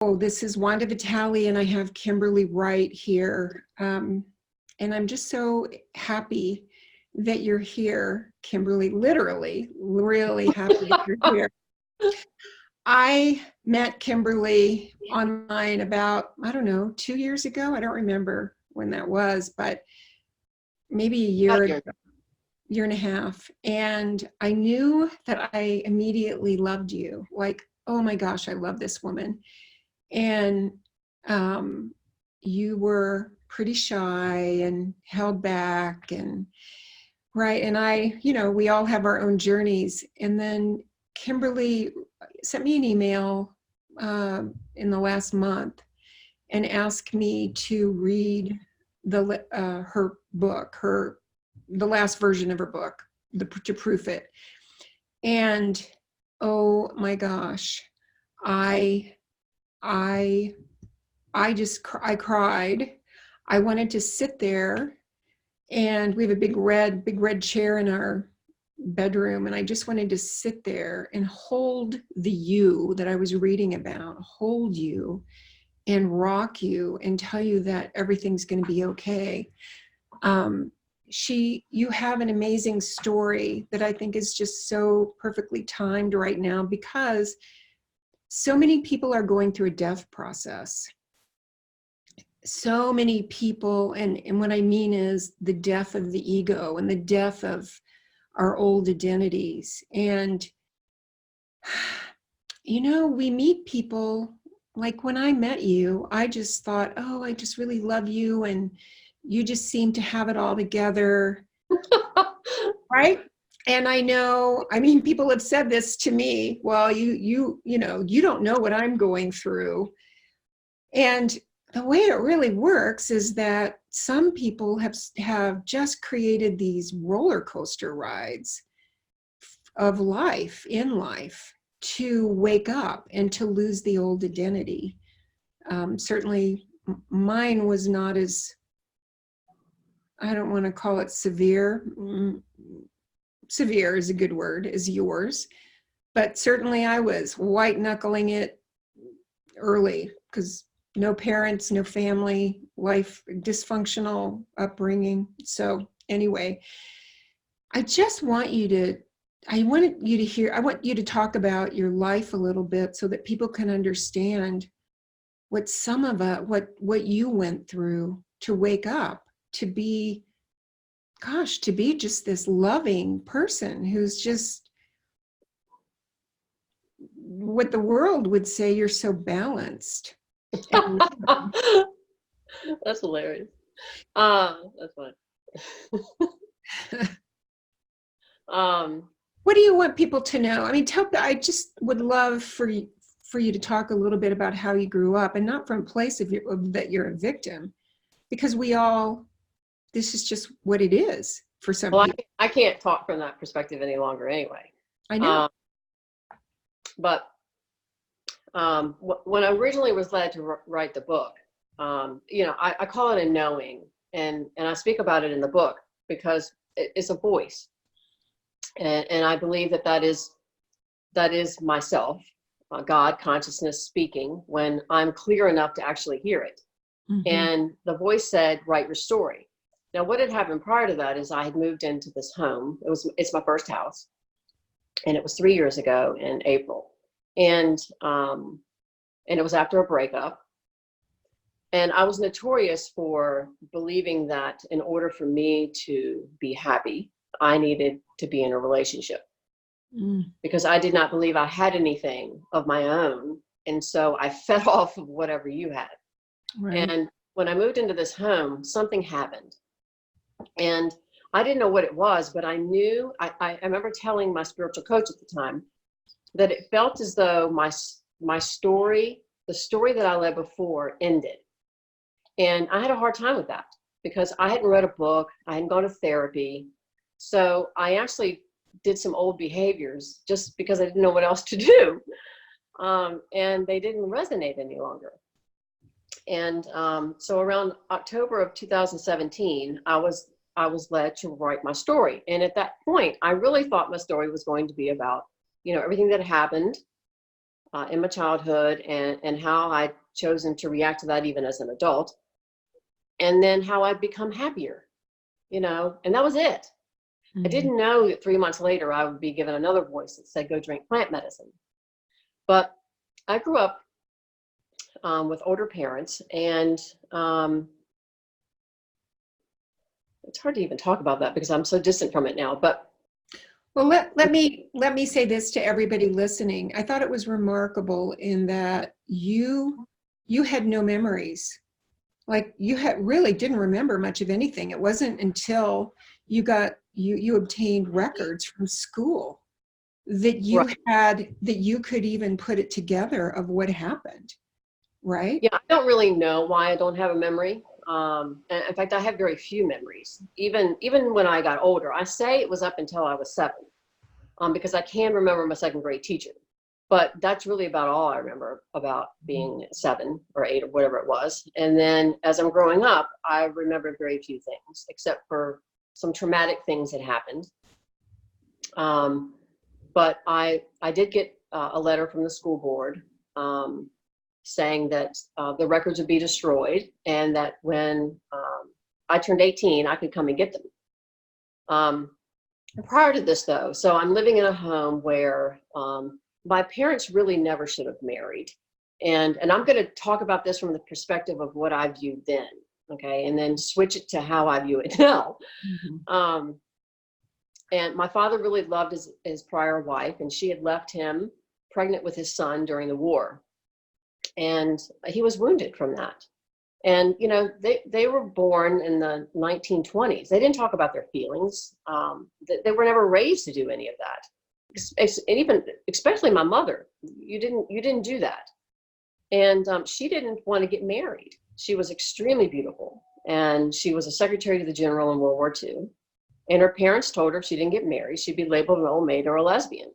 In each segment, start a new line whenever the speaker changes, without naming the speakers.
Oh, this is Wanda Vitale, and I have Kimberly Wright here. And I'm just so happy that you're here, Kimberly, literally, really happy that you're here. I met Kimberly online about, I don't know, 2 years ago. I don't remember when that was, but maybe a year and a half. And I knew that I immediately loved you. Like, oh my gosh, I love this woman. And you were pretty shy and held back and right. And we all have our own journeys. And then Kimberly sent me an email in the last month and asked me to read her book, the last version of her book, to proof it. And oh my gosh, I cried. I wanted to sit there, and we have a big red chair in our bedroom, and I just wanted to sit there and hold the you that I was reading about, hold you and rock you and tell you that everything's going to be okay. You have an amazing story that I think is just so perfectly timed right now, because so many people are going through a death process. So many people, and what I mean is the death of the ego and the death of our old identities. And, we meet people, like when I met you, I just thought, oh, I just really love you. And you just seem to have it all together. Right? And people have said this to me, well, you don't know what I'm going through. And the way it really works is that some people have just created these roller coaster rides of life, in life, to wake up and to lose the old identity. Certainly mine was not as, I don't want to call it severe. Severe is a good word, as yours. But certainly I was white knuckling it early, because no parents, no family, life, dysfunctional upbringing. So anyway, I want you to talk about your life a little bit so that people can understand what you went through to wake up, to be just this loving person who's just, what the world would say, you're so balanced.
That's hilarious. That's fun.
What do you want people to know? I just would love for you to talk a little bit about how you grew up, and not from a place that you're a victim, because this is just what it is for some people.
I can't talk from that perspective any longer anyway.
I know.
But when I originally was led to write the book, I call it a knowing, and I speak about it in the book because it's a voice, and I believe that is myself, God, consciousness speaking, when I'm clear enough to actually hear it. Mm-hmm. And the voice said, write your story. Now, what had happened prior to that is I had moved into this home. It's my first house, and it was 3 years ago in April. And it was after a breakup. And I was notorious for believing that in order for me to be happy, I needed to be in a relationship. Because I did not believe I had anything of my own. And so I fed off of whatever you had. Right. And when I moved into this home, something happened. And I didn't know what it was, but I knew, I remember telling my spiritual coach at the time that it felt as though my story, the story that I led before, ended. And I had a hard time with that because I hadn't read a book, I hadn't gone to therapy. So I actually did some old behaviors just because I didn't know what else to do. And they didn't resonate any longer. And so around October of 2017, I was led to write my story. And at that point, I really thought my story was going to be about, everything that happened in my childhood, and how I'd chosen to react to that even as an adult, and then how I'd become happier, and that was it. I didn't know that 3 months later I would be given another voice that said, go drink plant medicine. But I grew up with older parents, and it's hard to even talk about that because I'm so distant from it now. But
well, let me say this to everybody listening. I thought it was remarkable in that you had no memories. Like you really didn't remember much of anything. It wasn't until you obtained records from school that you could even put it together of what happened, right?
Yeah, I don't really know why I don't have a memory. In fact, I have very few memories. Even when I got older, I say it was up until I was 7, because I can remember my second grade teacher. But that's really about all I remember about being 7 or 8 or whatever it was. And then as I'm growing up, I remember very few things, except for some traumatic things that happened. But I did get a letter from the school board saying that the records would be destroyed, and that when I turned 18, I could come and get them. Prior to this, though, so I'm living in a home where my parents really never should have married. And I'm going to talk about this from the perspective of what I viewed then, okay, and then switch it to how I view it now. Mm-hmm. And my father really loved his prior wife, and she had left him pregnant with his son during the war. And he was wounded from that. And, they were born in the 1920s. They didn't talk about their feelings. They were never raised to do any of that. And even, especially my mother, you didn't do that. And she didn't want to get married. She was extremely beautiful. And she was a secretary to the general in World War II. And her parents told her if she didn't get married, she'd be labeled an old maid or a lesbian.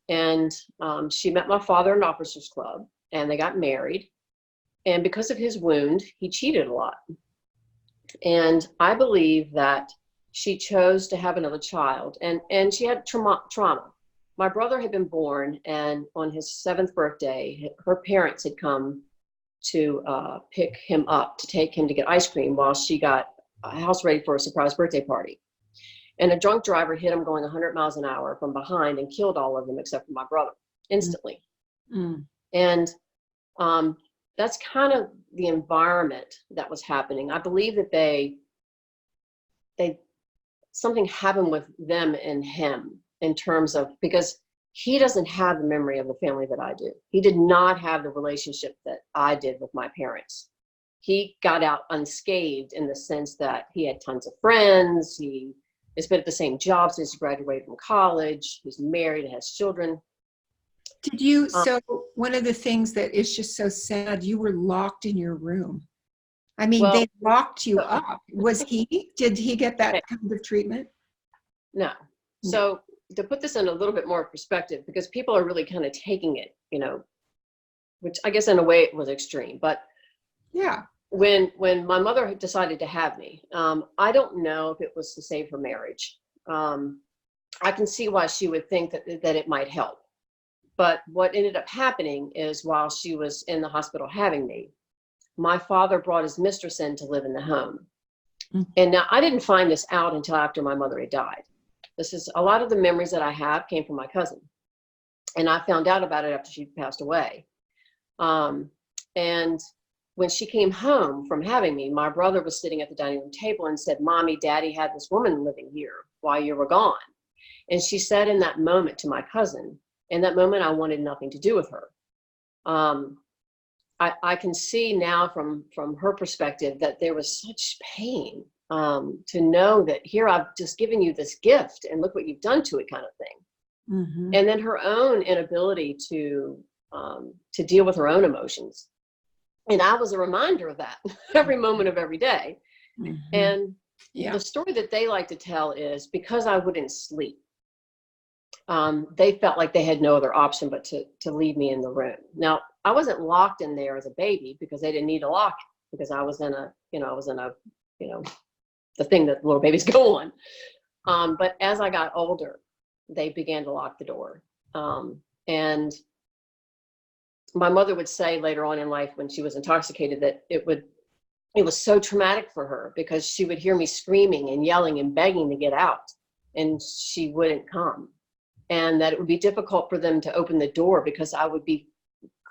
And she met my father in an officers club, and they got married. And because of his wound, he cheated a lot. And I believe that she chose to have another child, and she had trauma. My brother had been born, and on his 7th birthday, her parents had come to pick him up to take him to get ice cream while she got a house ready for a surprise birthday party. And a drunk driver hit him going 100 miles an hour from behind and killed all of them except for my brother instantly. Mm. And that's kind of the environment that was happening. I believe that they something happened with them and him in terms of, because he doesn't have the memory of the family that I do. He did not have the relationship that I did with my parents. He got out unscathed in the sense that he had tons of friends. He has been at the same job since he graduated from college. He's married and has children.
Did you, so one of the things that is just so sad, you were locked in your room. I mean, they locked you up. Did he get that kind of treatment?
No. So to put this in a little bit more perspective, because people are really kind of taking it, which I guess in a way it was extreme, but
yeah.
When my mother decided to have me, I don't know if it was to save her marriage. I can see why she would think that it might help. But what ended up happening is while she was in the hospital having me, my father brought his mistress in to live in the home. Mm-hmm. And now I didn't find this out until after my mother had died. A lot of the memories that I have came from my cousin. And I found out about it after she passed away. And when she came home from having me, my brother was sitting at the dining room table and said, "Mommy, Daddy had this woman living here while you were gone." And she said in that moment to my cousin, in that moment, I wanted nothing to do with her. I can see now from her perspective that there was such pain to know that here I've just given you this gift and look what you've done to it, kind of thing. Mm-hmm. And then her own inability to deal with her own emotions. And I was a reminder of that every moment of every day. Mm-hmm. And the story that they like to tell is because I wouldn't sleep, they felt like they had no other option but to leave me in the room. Now, I wasn't locked in there as a baby because they didn't need to lock it, because I was in the thing that little babies go on. But as I got older, they began to lock the door. And my mother would say later on in life when she was intoxicated that it was so traumatic for her because she would hear me screaming and yelling and begging to get out, and she wouldn't come. And that it would be difficult for them to open the door because I would be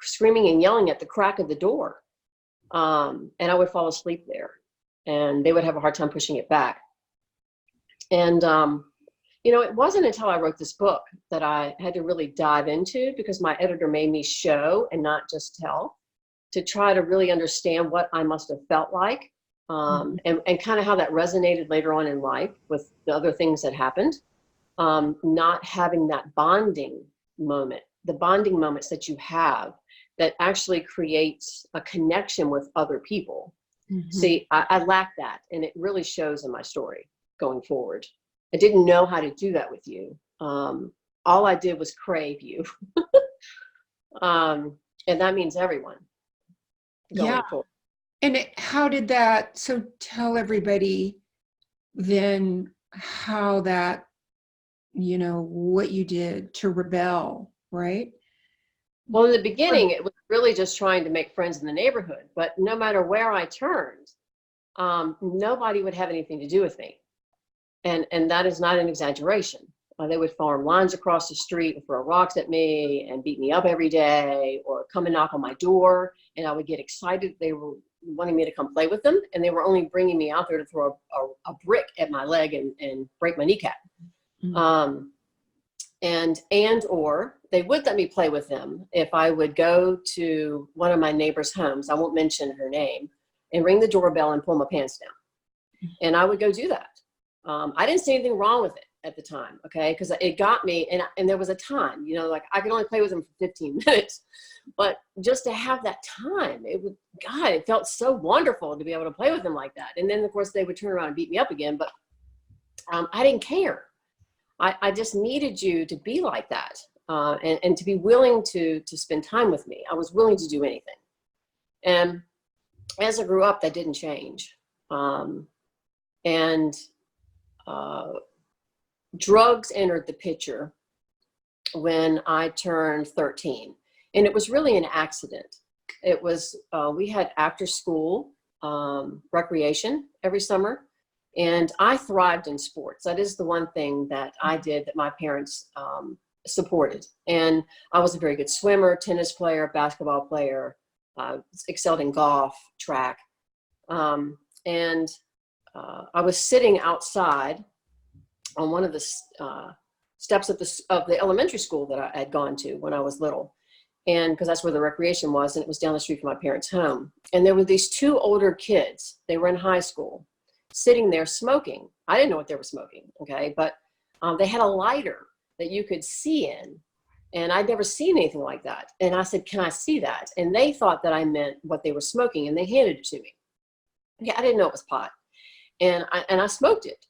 screaming and yelling at the crack of the door. And I would fall asleep there, and they would have a hard time pushing it back. And, it wasn't until I wrote this book that I had to really dive into, because my editor made me show and not just tell, to try to really understand what I must have felt like, and kind of how that resonated later on in life with the other things that happened. Not having that bonding moment, the bonding moments that you have that actually creates a connection with other people. Mm-hmm. See, I lack that, and it really shows in my story going forward. I didn't know how to do that with you. All I did was crave you. And that means everyone.
Yeah.
Forward.
And how did that, so tell everybody then how that, what you did to rebel, right?
Well, in the beginning, it was really just trying to make friends in the neighborhood. But no matter where I turned, nobody would have anything to do with me. And that is not an exaggeration. They would form lines across the street and throw rocks at me and beat me up every day, or come and knock on my door. And I would get excited. They were wanting me to come play with them. And they were only bringing me out there to throw a brick at my leg and break my kneecap. Mm-hmm. Or they would let me play with them if I would go to one of my neighbors' homes, I won't mention her name, and ring the doorbell and pull my pants down. And I would go do that. I didn't see anything wrong with it at the time, okay? Because it got me, and there was a time, like I could only play with them for 15 minutes, but just to have that time, it felt so wonderful to be able to play with them like that. And then of course they would turn around and beat me up again, but I didn't care. I just needed you to be like that, and to be willing to spend time with me. I was willing to do anything. And as I grew up, that didn't change. Drugs entered the picture when I turned 13. And it was really an accident. It was, we had after school recreation every summer. And I thrived in sports. That is the one thing that I did that my parents supported. And I was a very good swimmer, tennis player, basketball player, excelled in golf, track. I was sitting outside on one of the steps of the elementary school that I had gone to when I was little. And because that's where the recreation was, and it was down the street from my parents' home. And there were these two older kids. They were in high school, sitting there smoking. I didn't know what they were smoking, okay? But they had a lighter that you could see in, and I'd never seen anything like that. And I said, can I see that? And they thought that I meant what they were smoking, and they handed it to me. Okay, I didn't know it was pot. And I smoked it,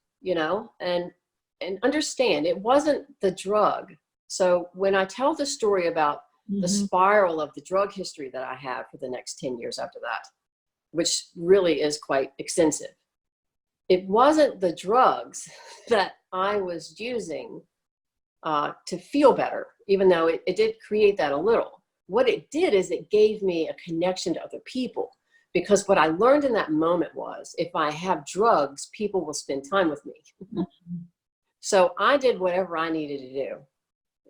and understand it wasn't the drug. So when I tell the story about the spiral of the drug history that I have for the next 10 years after that, which really is quite extensive, it wasn't the drugs that I was using to feel better, even though it did create that a little. What it did is it gave me a connection to other people, because what I learned in that moment was if I have drugs, people will spend time with me. So I did whatever I needed to do.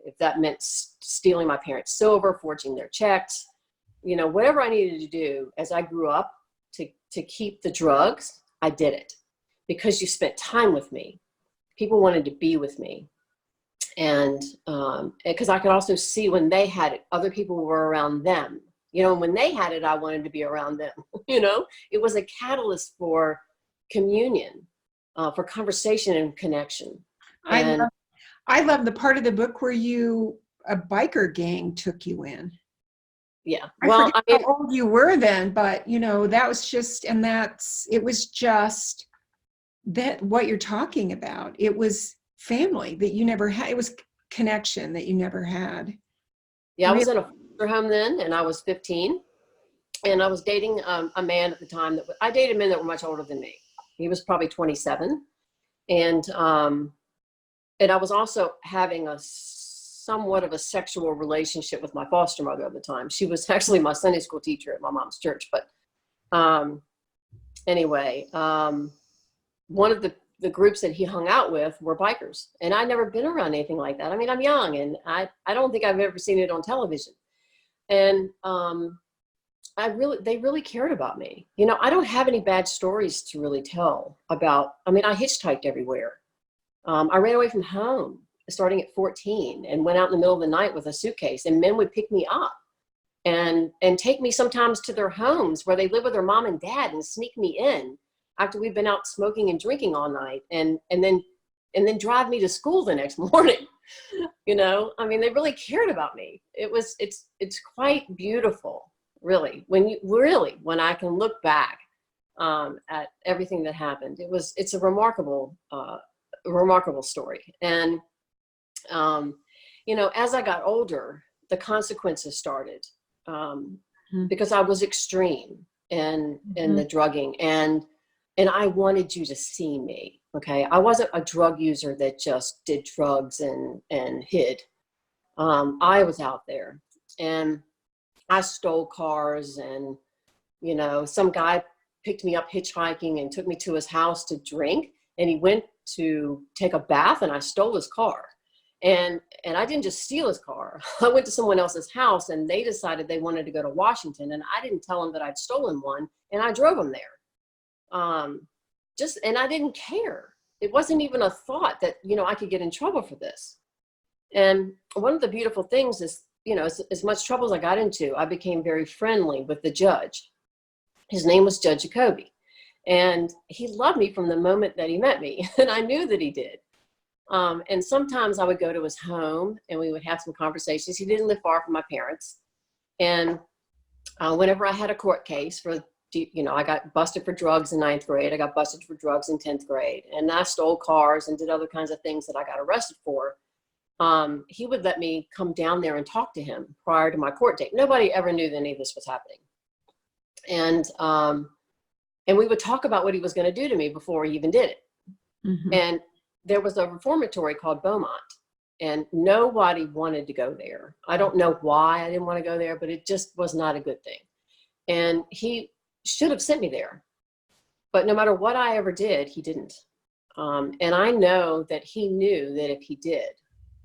If that meant stealing my parents' silver, forging their checks, whatever I needed to do as I grew up to keep the drugs, I did it. Because you spent time with me. People wanted to be with me. And because I could also see when they had it, other people were around them. And when they had it, I wanted to be around them. It was a catalyst for communion, for conversation and connection. And
I love the part of the book where a biker gang took you in.
Yeah.
Well, I forget how old you were then, but that was just, it was just that what you're talking about. It was family that you never had. It was connection that you never had.
Yeah, I was in a foster home then, and I was 15, and I was dating a man at the time I dated men that were much older than me. He was probably 27, and I was also having a somewhat of a sexual relationship with my foster mother at the time. She was actually my Sunday school teacher at my mom's church. But anyway, one of the groups that he hung out with were bikers. And I'd never been around anything like that. I mean, I'm young, and I don't think I've ever seen it on television. And they really cared about me. You know, I don't have any bad stories to really tell about. I mean, I hitchhiked everywhere. I ran away from home starting at 14 and went out in the middle of the night with a suitcase, and men would pick me up and take me sometimes to their homes where they live with their mom and dad and sneak me in after we've been out smoking and drinking all night, and then drive me to school the next morning. You know, I mean, they really cared about me. It's quite beautiful, really, when I can look back at everything that happened. It's a remarkable story. And you know, as I got older, the consequences started because I was extreme in the drugging, and I wanted you to see me. Okay, I wasn't a drug user that just did drugs and hid. I was out there, and I stole cars, and you know, some guy picked me up hitchhiking and took me to his house to drink, and he went to take a bath, and I stole his car. And I didn't just steal his car. I went to someone else's house, and they decided they wanted to go to Washington, and I didn't tell them that I'd stolen one, and I drove them there. And I didn't care. It wasn't even a thought that, you know, I could get in trouble for this. And one of the beautiful things is, you know, as much trouble as I got into, I became very friendly with the judge. His name was Judge Jacoby. And he loved me from the moment that he met me. And I knew that he did. And sometimes I would go to his home and we would have some conversations. He didn't live far from my parents. And whenever I had a court case you know, I got busted for drugs in 9th grade. I got busted for drugs in 10th grade. And I stole cars and did other kinds of things that I got arrested for. He would let me come down there and talk to him prior to my court date. Nobody ever knew that any of this was happening. And we would talk about what he was going to do to me before he even did it. Mm-hmm. And there was a reformatory called Beaumont, and nobody wanted to go there. I don't know why I didn't want to go there, but it just was not a good thing. And he should have sent me there. But no matter what I ever did, he didn't. And I know that he knew that if he did,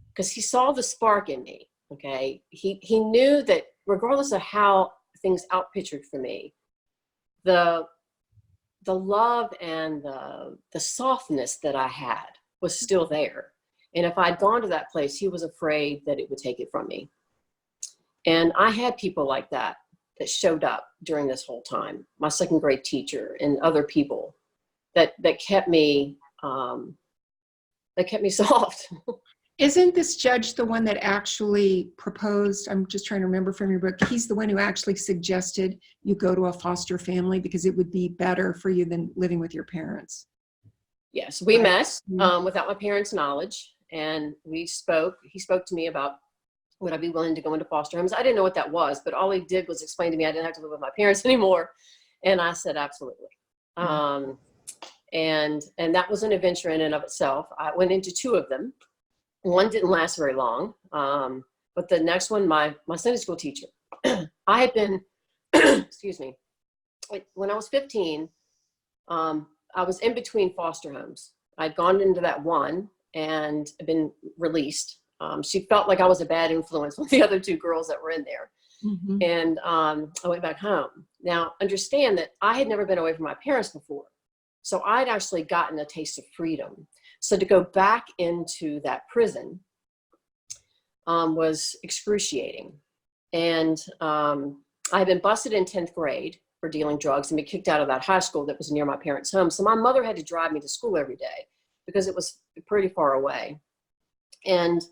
because he saw the spark in me, okay? He knew that regardless of how things outpictured for me, the love and the softness that I had was still there. And if I'd gone to that place, he was afraid that it would take it from me. And I had people like that showed up during this whole time. My 2nd grade teacher and other people that kept me soft.
Isn't this judge the one that actually proposed? I'm just trying to remember from your book. He's the one who actually suggested you go to a foster family because it would be better for you than living with your parents.
Yes, we met without my parents' knowledge, and we spoke. He spoke to me about, would I be willing to go into foster homes? I didn't know what that was, but all he did was explain to me I didn't have to live with my parents anymore. And I said, absolutely. And that was an adventure in and of itself. I went into 2 of them. One didn't last very long. But the next one, my Sunday school teacher, I had been, excuse me, when I was 15, I was in between foster homes. I'd gone into that one and been released. She felt like I was a bad influence with the other 2 girls that were in there. Mm-hmm. And I went back home. Now, understand that I had never been away from my parents before. So I'd actually gotten a taste of freedom. So to go back into that prison was excruciating. And I had been busted in 10th grade for dealing drugs and been kicked out of that high school that was near my parents' home. So my mother had to drive me to school every day because it was pretty far away. And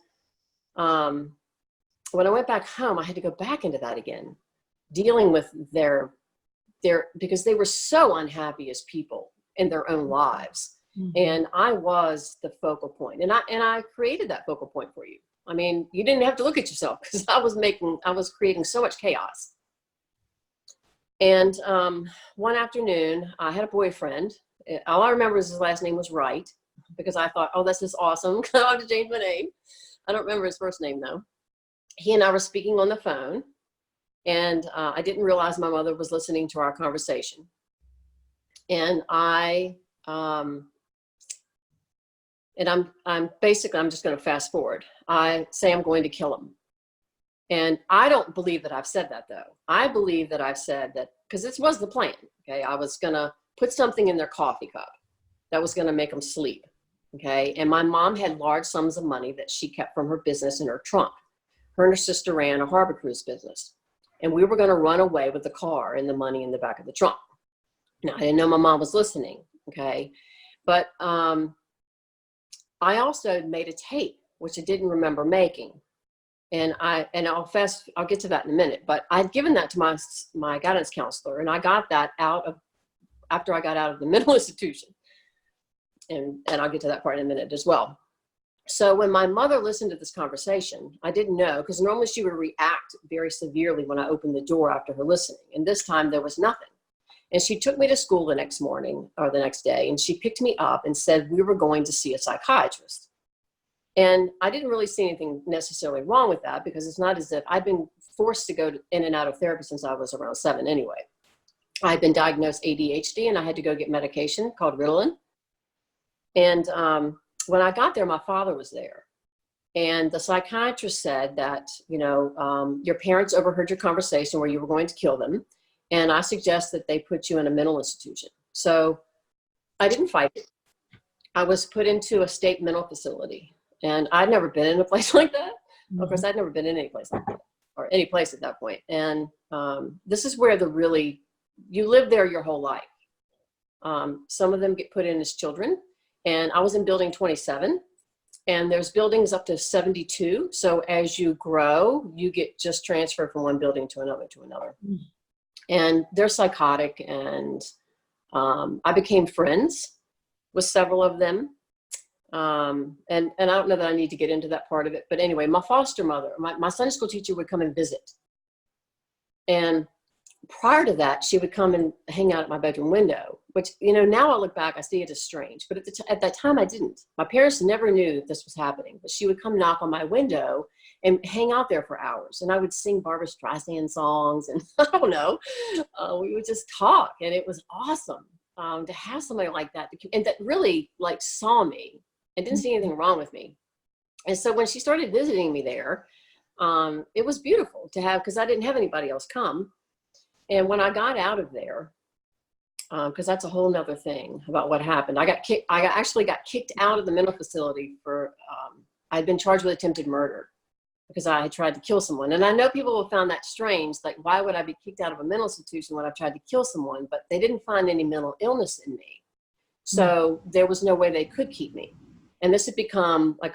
when I went back home, I had to go back into that again, dealing with their because they were so unhappy as people in their own lives. Mm-hmm. And I was the focal point, and I created that focal point for you. I mean, you didn't have to look at yourself because I was creating so much chaos. And one afternoon, I had a boyfriend. All I remember is his last name was Wright, because I thought, oh, this is awesome. I don't have to change my name. I don't remember his first name though. He and I were speaking on the phone, and I didn't realize my mother was listening to our conversation. And I'm just going to fast forward. I say I'm going to kill him. And I don't believe that I've said that though. I believe that I've said that because this was the plan. Okay. I was going to put something in their coffee cup that was going to make them sleep. Okay. And my mom had large sums of money that she kept from her business in her trunk. Her and her sister ran a harbor cruise business. And we were going to run away with the car and the money in the back of the trunk. Now, I didn't know my mom was listening. Okay. But I also made a tape, which I didn't remember making. And I'll get to that in a minute, but I'd given that to my guidance counselor, and I got that after I got out of the mental institution. And I'll get to that part in a minute as well. So when my mother listened to this conversation, I didn't know, because normally she would react very severely when I opened the door after her listening. And this time there was nothing. And she took me to school the next morning or the next day, and she picked me up and said we were going to see a psychiatrist. And I didn't really see anything necessarily wrong with that, because it's not as if I'd been forced to go in and out of therapy since I was around 7 anyway. I'd been diagnosed ADHD, and I had to go get medication called Ritalin. And when I got there, my father was there. And the psychiatrist said that, your parents overheard your conversation where you were going to kill them. And I suggest that they put you in a mental institution. So I didn't fight it. I was put into a state mental facility. And I'd never been in a place like that. Mm-hmm. Of course, I'd never been in any place like that, or any place at that point. And this is where you live there your whole life. Some of them get put in as children. And I was in building 27. And there's buildings up to 72. So as you grow, you get just transferred from one building to another Mm-hmm. And they're psychotic. And I became friends with several of them. And I don't know that I need to get into that part of it, but anyway, my foster mother, my Sunday school teacher would come and visit. And prior to that, she would come and hang out at my bedroom window, which, now I look back, I see it as strange, but at that time I didn't. My parents never knew that this was happening, but she would come knock on my window and hang out there for hours. And I would sing Barbra Streisand songs, and I don't know, we would just talk, and it was awesome to have somebody like that, and that really saw me and didn't see anything wrong with me. And so when she started visiting me there, it was beautiful to have, because I didn't have anybody else come. And when I got out of there, because that's a whole nother thing about what happened. I actually got kicked out of the mental facility for, I'd been charged with attempted murder because I had tried to kill someone. And I know people have found that strange, why would I be kicked out of a mental institution when I tried to kill someone? But they didn't find any mental illness in me. So there was no way they could keep me. And this had become an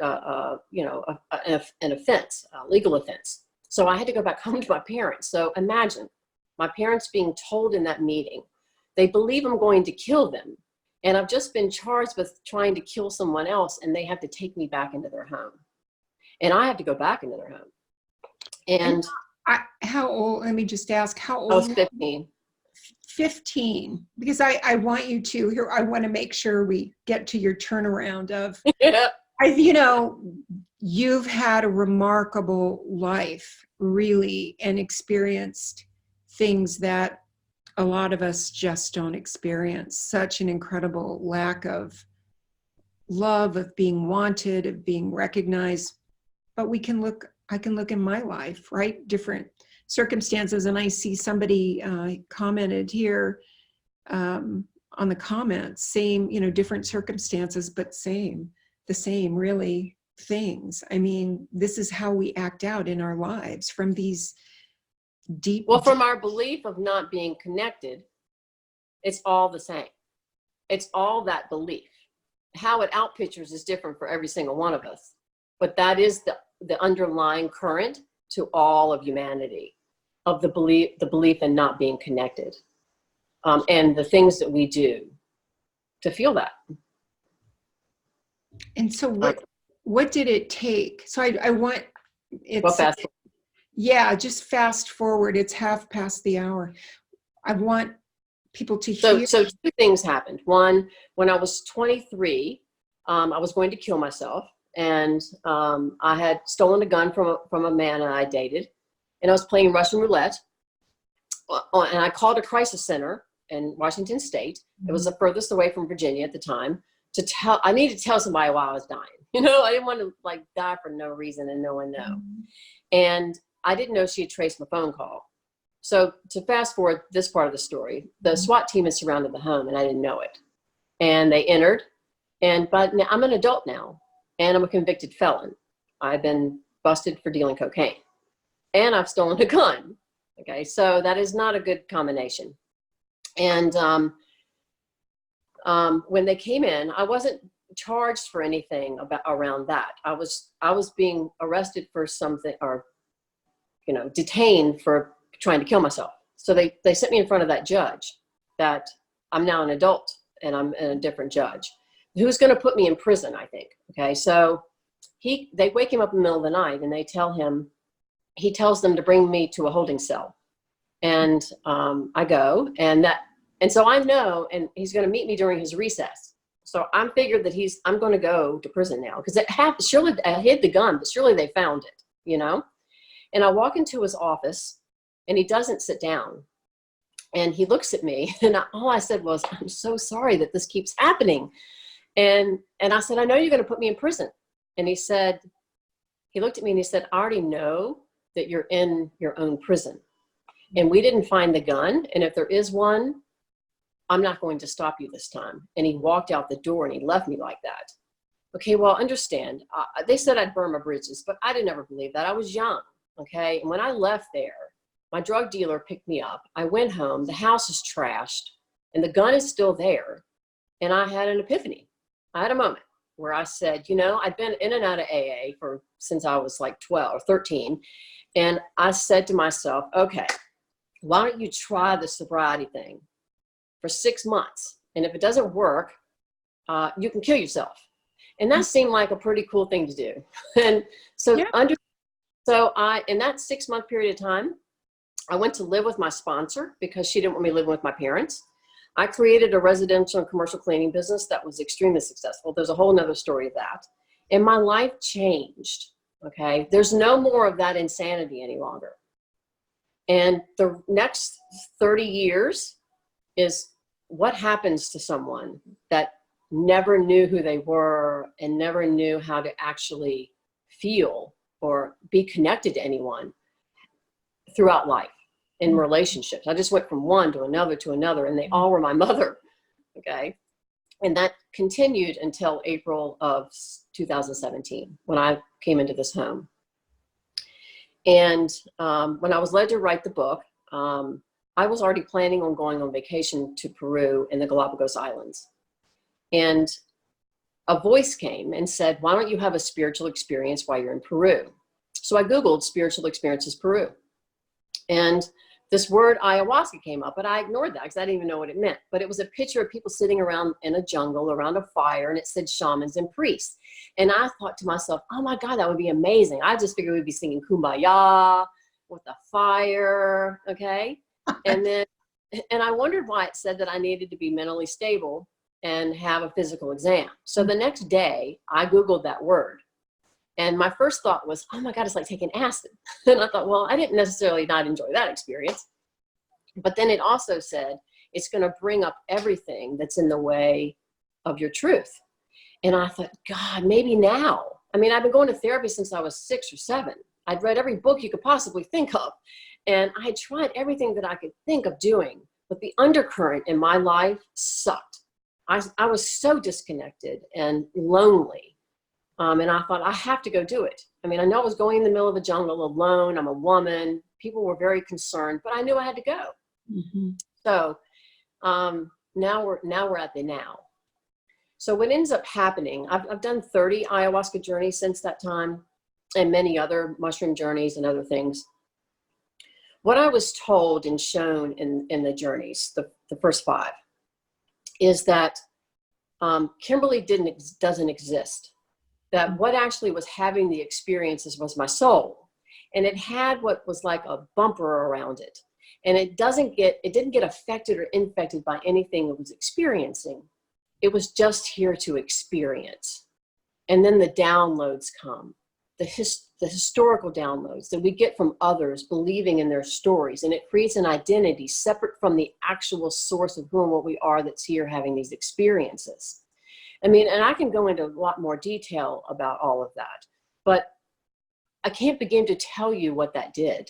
offense, a legal offense. So I had to go back home to my parents. So imagine my parents being told in that meeting, they believe I'm going to kill them. And I've just been charged with trying to kill someone else, and they have to take me back into their home. And I have to go back into their home. And
how old, let me just ask, how old?
I was 15.
15, because I want you to here. I want to make sure we get to your turnaround of,
yeah.
You've had a remarkable life, really, and experienced things that a lot of us just don't experience. Such an incredible lack of love, of being wanted, of being recognized. But I can look in my life, right? Different circumstances. And I see somebody commented here on the comments, same, different circumstances, but the same really things. I mean, this is how we act out in our lives from these deep.
Well, from our belief of not being connected, it's all the same. It's all that belief. How it outpictures is different for every single one of us. But that is the underlying current to all of humanity, of the belief in not being connected, and the things that we do to feel that.
And so what did it take? So I want it's
well, fast.
Yeah, just fast forward. It's hour. I want people to hear.
So two things happened. One, when I was 23, I was going to kill myself. and I had stolen a gun from a man I dated, and I was playing Russian roulette. And I called a crisis center in Washington State. It was the furthest away from Virginia at the time. I needed to tell somebody why I was dying. You know, I didn't want to like die for no reason and no one know. And I didn't know she had traced my phone call. So to fast forward this part of the story, the SWAT team had surrounded the home and I didn't know it. And they entered, but now I'm an adult now and I'm a convicted felon. I've been busted for dealing cocaine and I've stolen a gun. Okay, so that is not a good combination. And when they came in, I wasn't charged for anything around that. I was being arrested for something, or detained for trying to kill myself. So they sent me in front of that judge that I'm now an adult and I'm a different judge who's going to put me in prison, I think. Okay, so they wake him up in the middle of the night and he tells them to bring me to a holding cell. And I go, and so I know, and he's going to meet me during his recess. So I'm figured that I'm going to go to prison now because surely I hid the gun, but surely they found it, And I walk into his office and he doesn't sit down and he looks at me and all I said was, I'm so sorry that this keeps happening. And I said, I know you're going to put me in prison. And he looked at me and he said, I already know that you're in your own prison. And we didn't find the gun. And if there is one, I'm not going to stop you this time. And he walked out the door and he left me like that. Okay, well, understand. They said I'd burn my bridges, but I didn't ever believe that. I was young, okay? And when I left there, my drug dealer picked me up. I went home. The house is trashed and the gun is still there. And I had an epiphany. I had a moment where I said, I'd been in and out of AA since I was like 12 or 13. And I said to myself, okay, why don't you try the sobriety thing for 6 months? And if it doesn't work, you can kill yourself. And that seemed like a pretty cool thing to do. And so, in that 6 month period of time, I went to live with my sponsor because she didn't want me living with my parents. I created a residential and commercial cleaning business that was extremely successful. There's a whole nother story of that. And my life changed. Okay. There's no more of that insanity any longer. And the next 30 years is what happens to someone that never knew who they were and never knew how to actually feel or be connected to anyone throughout life in relationships. I just went from one to another, and they all were my mother. Okay. And that continued until April of 2017 when I came into this home. And when I was led to write the book, I was already planning on going on vacation to Peru and the Galapagos Islands. And a voice came and said, why don't you have a spiritual experience while you're in Peru? So I Googled spiritual experiences Peru. And this word ayahuasca came up, but I ignored that because I didn't even know what it meant. But it was a picture of people sitting around in a jungle around a fire, and it said shamans and priests. And I thought to myself, oh my God, that would be amazing. I just figured we'd be singing Kumbaya with the fire, okay? And I wondered why it said that I needed to be mentally stable and have a physical exam. So the next day, I Googled that word. And my first thought was, oh my God, it's like taking acid. And I thought, well, I didn't necessarily not enjoy that experience. But then it also said, it's going to bring up everything that's in the way of your truth. And I thought, God, maybe now. I mean, I've been going to therapy since I was 6 or 7. I'd read every book you could possibly think of. And I had tried everything that I could think of doing. But the undercurrent in my life sucked. I was so disconnected and lonely. And I thought, I have to go do it. I mean, I know I was going in the middle of the jungle alone. I'm a woman. People were very concerned, but I knew I had to go. Mm-hmm. So now we're at the now. So what ends up happening, I've done 30 ayahuasca journeys since that time and many other mushroom journeys and other things. What I was told and shown in the journeys, the first 5, is that Kimberly doesn't exist. That what actually was having the experiences was my soul. And it had what was like a bumper around it. And it didn't get affected or infected by anything it was experiencing. It was just here to experience. And then the downloads come, the historical downloads that we get from others believing in their stories. And it creates an identity separate from the actual source of who and what we are that's here having these experiences. I mean, and I can go into a lot more detail about all of that, but I can't begin to tell you what that did,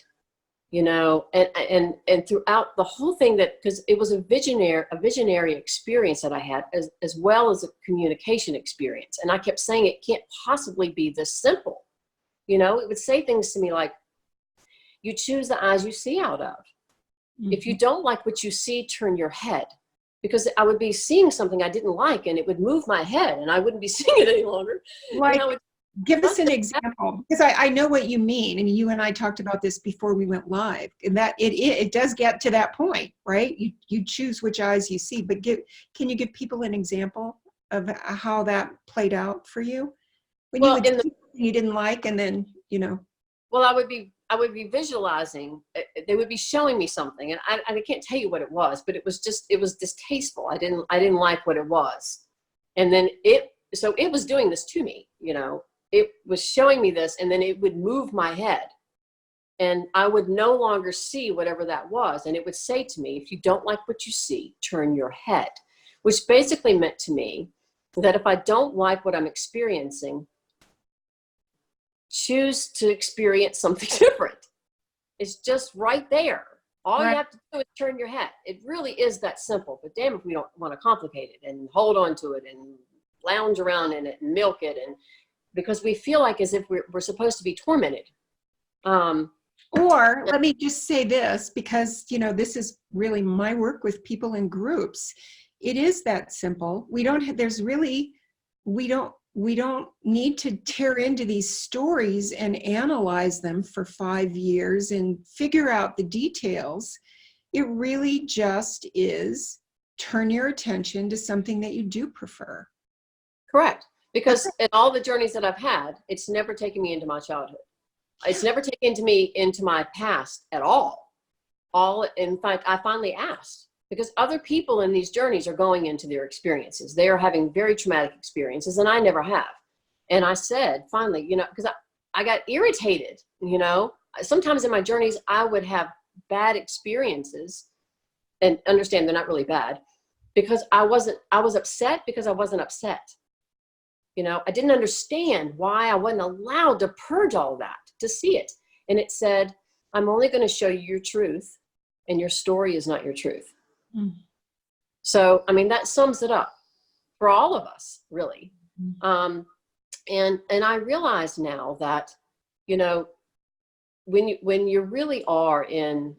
you know, and throughout the whole thing, that because it was a visionary experience that I had, as well as a communication experience. And I kept saying, it can't possibly be this simple. You know, it would say things to me like, you choose the eyes you see out of. Mm-hmm. If you don't like what you see, turn your head. Because I would be seeing something I didn't like, and it would move my head, and I wouldn't be seeing it any longer.
Like, give us an example, because I know what you mean. I mean, you and I talked about this before we went live, and that it does get to that point, right? You choose which eyes you see, but can you give people an example of how that played out for you? When you would see something you didn't like, and then, you know.
Well, I would be visualizing, they would be showing me something, and I can't tell you what it was, but it was distasteful. I didn't like what it was. And then it was doing this to me, you know, it was showing me this, and then it would move my head, and I would no longer see whatever that was. And it would say to me, if you don't like what you see, turn your head, which basically meant to me that if I don't like what I'm experiencing, choose to experience something different. It's just right there. All you have to do is turn your head. It really is that simple. But damn if we don't want to complicate it and hold on to it and lounge around in it and milk it, and because we feel like as if we're supposed to be tormented.
Or let me just say this, because, you know, this is really my work with people in groups. It is that simple. We don't need to tear into these stories and analyze them for 5 years and figure out the details. It really just is turn your attention to something that you do prefer.
Correct. Because in all the journeys that I've had, it's never taken me into my childhood. It's never taken me into my past at all. In fact, I finally asked, because other people in these journeys are going into their experiences. They are having very traumatic experiences, and I never have. And I said, finally, you know, because I got irritated, you know. Sometimes in my journeys, I would have bad experiences, and understand they're not really bad, because I was upset because I wasn't upset. You know, I didn't understand why I wasn't allowed to purge all that, to see it. And it said, I'm only going to show you your truth, and your story is not your truth. Mm. So, I mean, that sums it up for all of us, really. Mm. And I realize now that, you know, when you really are in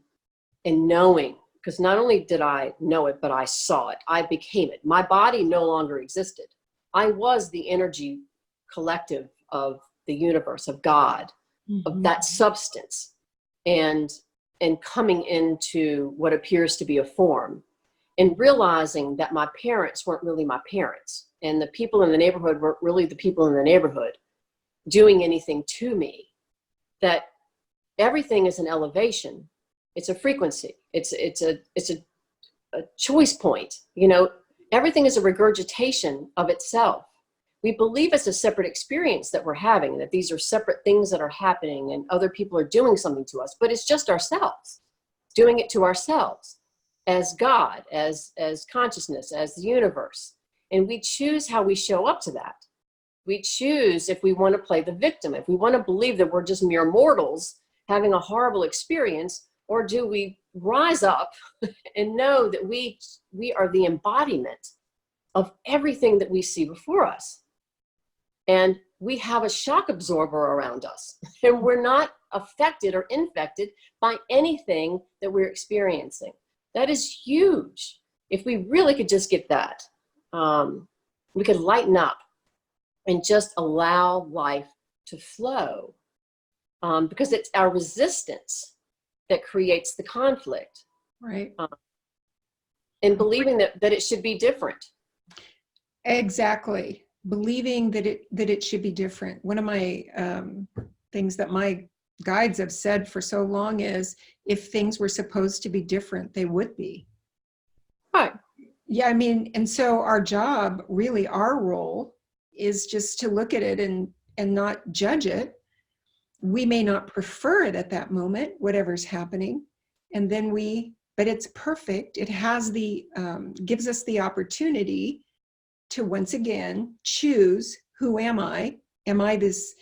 knowing, because not only did I know it, but I saw it, I became it. My body no longer existed. I was the energy collective of the universe, of God, mm-hmm. of that substance, and coming into what appears to be a form, and realizing that my parents weren't really my parents, and the people in the neighborhood weren't really the people in the neighborhood doing anything to me, that everything is an elevation. It's a frequency. It's a choice point, you know. Everything is a regurgitation of itself. We believe it's a separate experience that we're having, that these are separate things that are happening and other people are doing something to us, but it's just ourselves doing it to ourselves as God, as consciousness, as the universe. And we choose how we show up to that. We choose if we want to play the victim, if we want to believe that we're just mere mortals having a horrible experience, or do we rise up and know that we are the embodiment of everything that we see before us. And we have a shock absorber around us, and we're not affected or infected by anything that we're experiencing. That is huge. If we really could just get that, we could lighten up and just allow life to flow, because it's our resistance that creates the conflict.
Right.
And believing that it should be different.
Exactly. Believing that it should be different. One of my things that my guides have said for so long is, if things were supposed to be different, they would be.
Right.
Yeah, I mean, and so our job, really our role, is just to look at it and not judge it. We may not prefer it at that moment, whatever's happening. And then but it's perfect. It has gives us the opportunity to once again choose, who am I? Am I this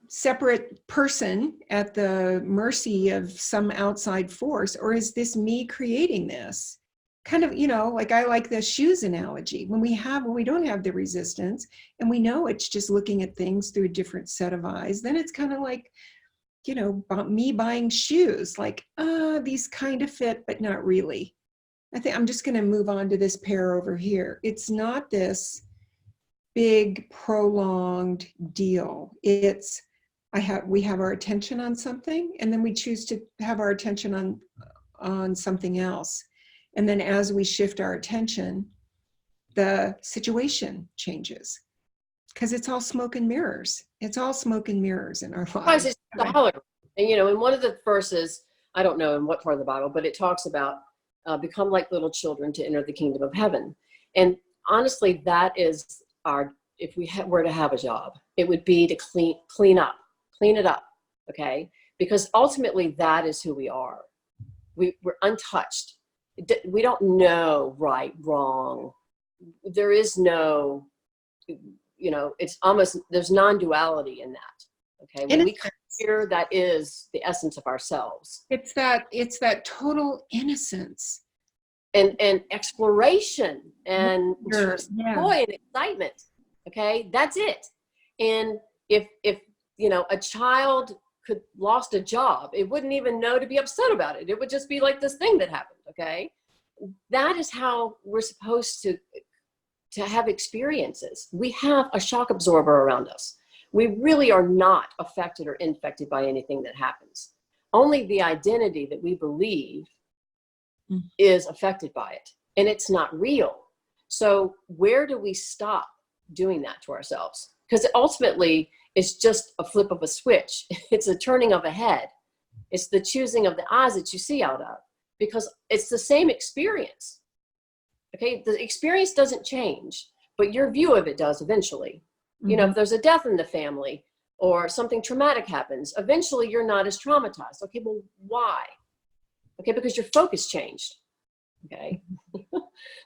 separate person at the mercy of some outside force, or is this me creating this? Kind of, like I like the shoes analogy. When we don't have the resistance and we know it's just looking at things through a different set of eyes, then it's kind of like, me buying shoes, like, these kind of fit, but not really. I think I'm just going to move on to this pair over here. It's not this big prolonged deal. It's, we have our attention on something, and then we choose to have our attention on something else. And then as we shift our attention, the situation changes, because it's all smoke and mirrors. It's all smoke and mirrors in our lives.
It's dollar. And in one of the verses, I don't know in what part of the Bible, but it talks about become like little children to enter the kingdom of heaven. And honestly, that is if we were to have a job, it would be to clean it up, okay? Because ultimately that is who we are. We're untouched. We don't know right, wrong. There is no, it's almost, there's non-duality in that. Okay. When we hear, that is the essence of ourselves.
It's that total innocence.
And exploration and
joy
and excitement. Okay. That's it. And if a child lost a job, it wouldn't even know to be upset about it. It would just be like this thing that happened. Okay. That is how we're supposed to have experiences. We have a shock absorber around us. We really are not affected or infected by anything that happens. Only the identity that we believe is affected by it, and it's not real. So where do we stop doing that to ourselves? Because ultimately, it's just a flip of a switch. It's a turning of a head. It's the choosing of the eyes that you see out of, because it's the same experience. Okay, the experience doesn't change, but your view of it does eventually. If there's a death in the family or something traumatic happens, eventually you're not as traumatized. Okay, well, why? Okay, because your focus changed. Okay,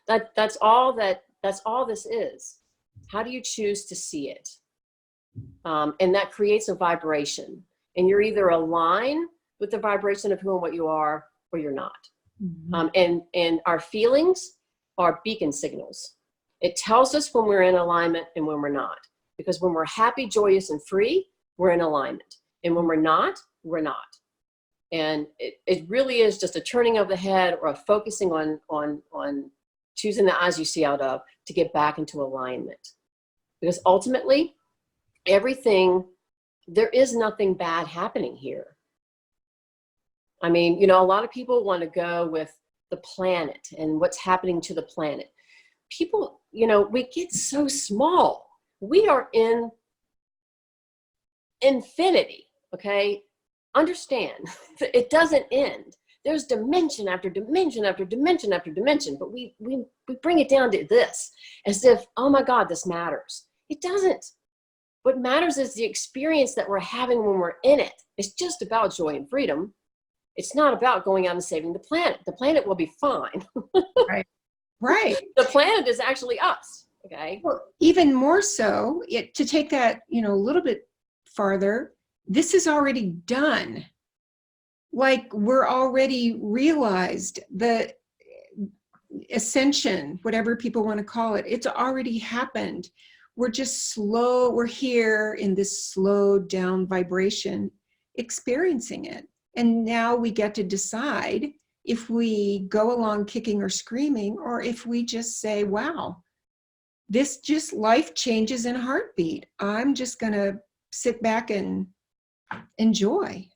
that's all this is. How do you choose to see it? And that creates a vibration, and you're either aligned with the vibration of who and what you are, or you're not. And our feelings are beacon signals. It tells us when we're in alignment and when we're not. Because when we're happy, joyous, and free, we're in alignment. And when we're not, we're not. And it really is just a turning of the head, or a focusing on choosing the eyes you see out of to get back into alignment. Because ultimately, there is nothing bad happening here. I mean, a lot of people want to go with the planet and what's happening to the planet. People, we get so small. We are in infinity, okay? Understand, it doesn't end. There's dimension after dimension after dimension after dimension, but we bring it down to this, as if, oh my God, this matters. It doesn't. What matters is the experience that we're having when we're in it. It's just about joy and freedom. It's not about going out and saving the planet. The planet will be fine.
Right.
The planet is actually us. Okay.
Well, even more so, to take that, a little bit farther, this is already done. Like, we're already realized the ascension, whatever people want to call it, it's already happened. We're just we're here in this slowed down vibration, experiencing it. And now we get to decide if we go along kicking or screaming, or if we just say, wow, life changes in a heartbeat. I'm just going to sit back and enjoy,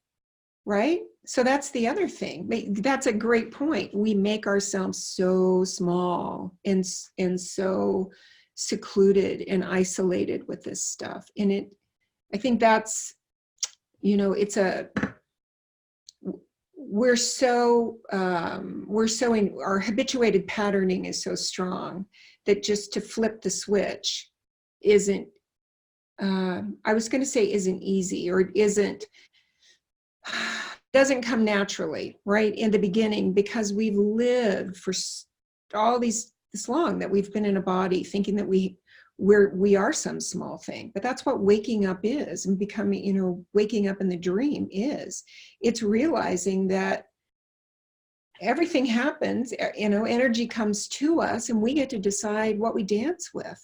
right? So that's the other thing. That's a great point. We make ourselves so small and so secluded and isolated with this stuff. And I think that's, our habituated patterning is so strong that just to flip the switch isn't, I was going to say isn't easy, or it doesn't come naturally, right, in the beginning, because we've lived for this long that we've been in a body thinking that we are some small thing. But that's what waking up is, and becoming, waking up in the dream is. It's realizing that everything happens, energy comes to us, and we get to decide what we dance with.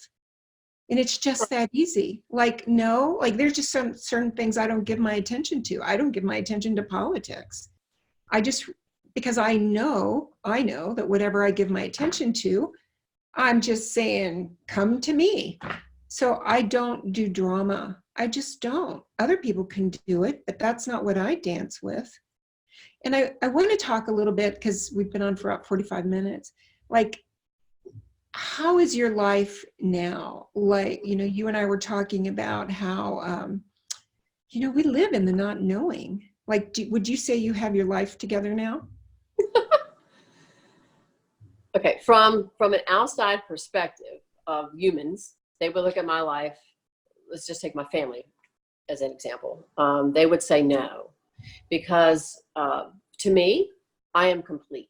And it's just that easy. There's just some certain things I don't give my attention to. I don't give my attention to politics. Because I know that whatever I give my attention to, I'm just saying, come to me. So I don't do drama. I just don't. Other people can do it, but that's not what I dance with. And I want to talk a little bit, because we've been on for about 45 minutes. How is your life now? You and I were talking about how, we live in the not knowing. Would you say you have your life together now?
Okay, from an outside perspective of humans, they would look at my life. Let's just take my family as an example. They would say no, because to me, I am complete.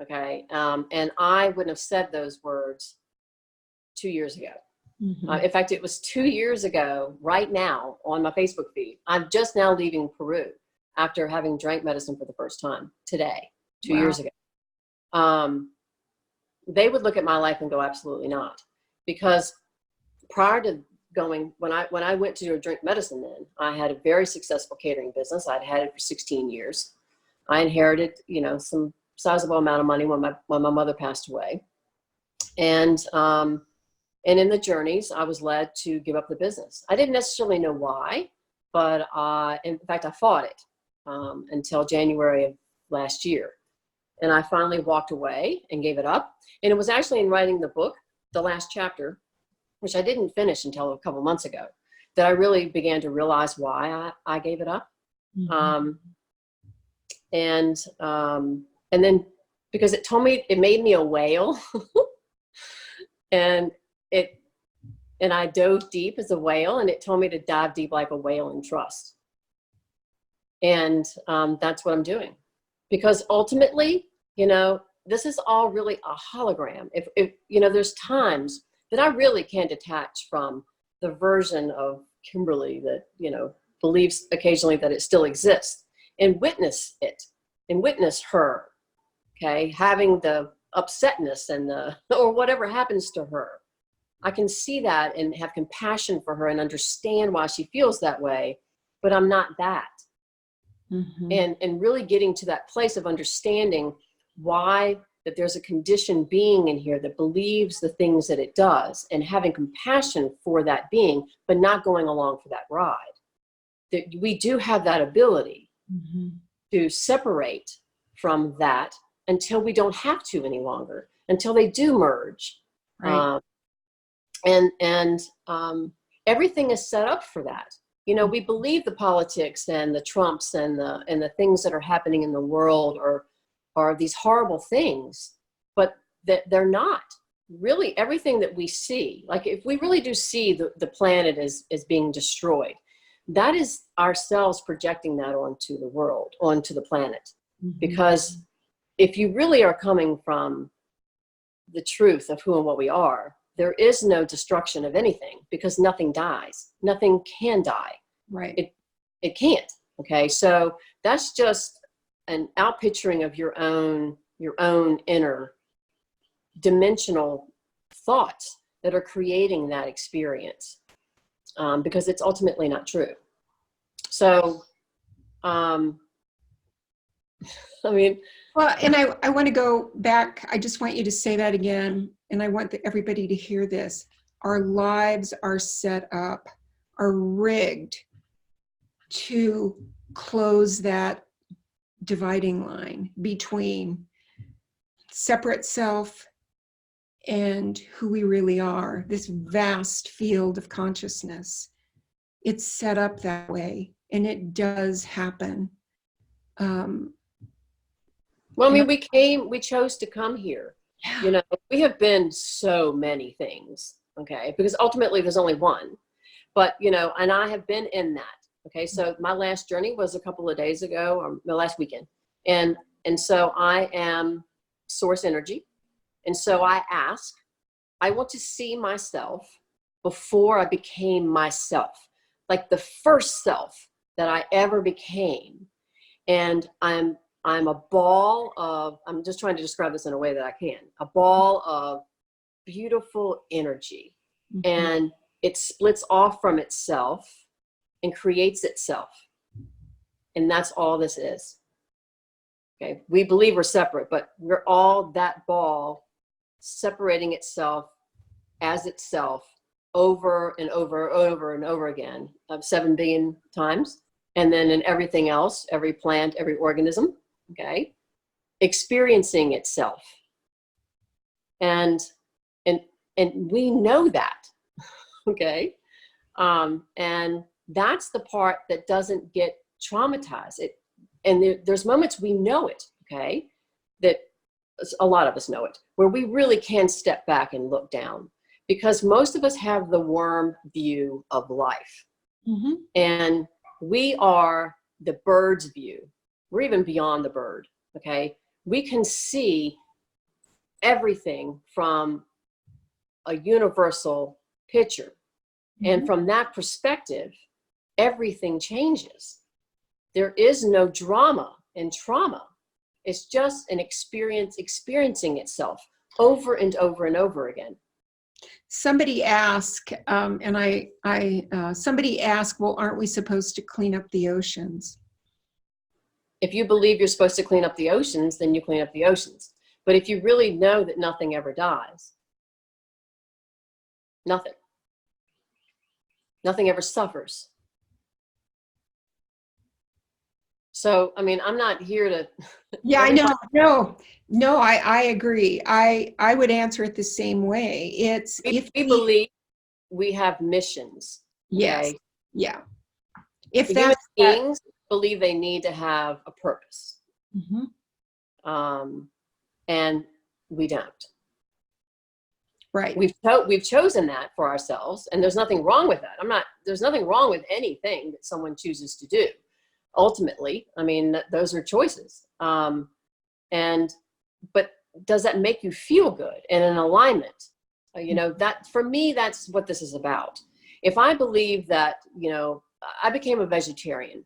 Okay, and I wouldn't have said those words 2 years ago. Mm-hmm. In fact, it was 2 years ago, right now, on my Facebook feed. I'm just now leaving Peru after having drank medicine for the first time today, 2 years ago. They would look at my life and go, absolutely not. Because prior to going, when I went to drink medicine, then I had a very successful catering business. I'd had it for 16 years. I inherited, some sizable amount of money when my mother passed away. And in the journeys, I was led to give up the business. I didn't necessarily know why, but in fact, I fought it until January of last year. And I finally walked away and gave it up. And it was actually in writing the book, the last chapter, which I didn't finish until a couple months ago, that I really began to realize why I gave it up. Mm-hmm. And then because it made me a whale and I dove deep as a whale, and it told me to dive deep like a whale and trust. And that's what I'm doing, because ultimately, this is all really a hologram. If there's times that I really can't detach from the version of Kimberly that, believes occasionally that it still exists, and witness it and witness her, okay, having the upsetness and or whatever happens to her. I can see that and have compassion for her and understand why she feels that way, but I'm not that. Mm-hmm. And really getting to that place of understanding why that there's a conditioned being in here that believes the things that it does, and having compassion for that being, but not going along for that ride. That we do have that ability mm-hmm. to separate from that until we don't have to any longer, until they do merge. Right. Everything is set up for that. We believe the politics and the Trumps and the things that are happening in the world are these horrible things, but that they're not. Really, everything that we see, like if we really do see the planet as being destroyed, that is ourselves projecting that onto the world, onto the planet. Mm-hmm. Because if you really are coming from the truth of who and what we are, there is no destruction of anything, because nothing dies. Nothing can die. Right. It can't. Okay. So that's just an outpicturing of your own inner dimensional thoughts that are creating that experience, because it's ultimately not true. So,
well, and I want to go back. I just want you to say that again. And I want everybody to hear this. Our lives are set up, are rigged to close that dividing line between separate self and who we really are, this vast field of consciousness. It's set up that way, and it does happen.
Well, we chose to come here. Yeah. We have been so many things. okay? Because ultimately there's only one. But, you know, and I have been in that, okay? So my last journey was a couple of days ago, or the last weekend. And so I am source energy. And so I want to see myself before I became myself, like the first self that I ever became. And I'm a ball of, I'm just trying to describe this in a way that I can, a ball of beautiful energy.
Mm-hmm.
And it splits off from itself and creates itself. And that's all this is. Okay. We believe we're separate, but we're all that ball separating itself as itself over and over again, 7 billion times. And then in everything else, every plant, every organism, okay, experiencing itself. And we know that, okay? And that's the part that doesn't get traumatized. There's moments we know it, okay? That a lot of us know it, where we really can step back and look down, because most of us have the worm view of life. Mm-hmm. And we are the bird's view. We're even beyond the bird, okay? We can see everything from a universal picture. Mm-hmm. And from that perspective, everything changes. There is no drama in trauma. It's just an experience experiencing itself over and over and over again.
Somebody asked, somebody asked, well, aren't we supposed to clean up the oceans?
If you believe you're supposed to clean up the oceans, then you clean up the oceans. But if you really know that nothing ever dies, nothing ever suffers. So, I mean, I'm not here to.
Yeah, I know. No, I agree. I would answer it the same way. It's
if we believe we have missions.
Yes.
Okay?
Yeah. If
human beings believe they need to have a purpose.
Mm-hmm.
And we don't.
Right.
We've chosen that for ourselves, and there's nothing wrong with that. There's nothing wrong with anything that someone chooses to do. Ultimately, I mean, those are choices. But does that make you feel good and in alignment? You know, that for me, that's what this is about. If I believe that, you know, I became a vegetarian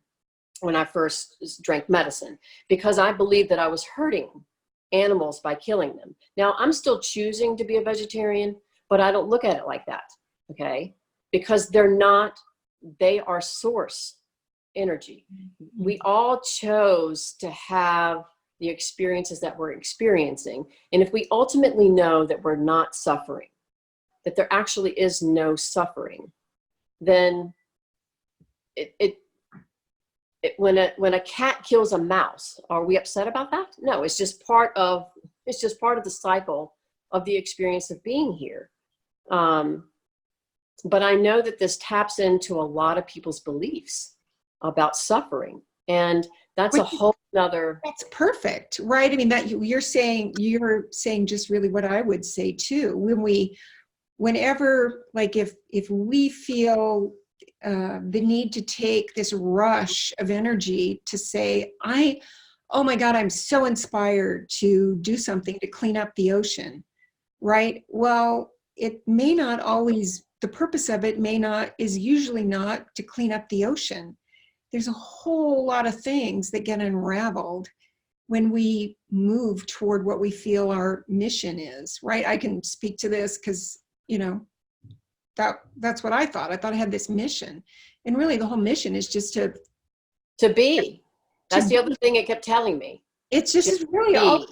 when I first drank medicine because I believed that I was hurting animals by killing them. Now I'm still choosing to be a vegetarian, but I don't look at it like that. Okay. Because they are source energy. We all chose to have the experiences that we're experiencing. And if we ultimately know that we're not suffering, that there actually is no suffering, then when a cat kills a mouse, are we upset about that? No, it's just part of the cycle of the experience of being here. But I know that this taps into a lot of people's beliefs about suffering, and that's a whole nother.
That's perfect, right? I mean, that you're saying just really what I would say too. Whenever, like, if we feel the need to take this rush of energy to say, oh my God, I'm so inspired to do something to clean up the ocean, right? Well, it may not always, the purpose of it is usually not to clean up the ocean. There's a whole lot of things that get unraveled when we move toward what we feel our mission is, right? I can speak to this because, you know, that's what I thought. I thought I had this mission. And really the whole mission is just to
be. That's the other thing it kept telling me.
It's just really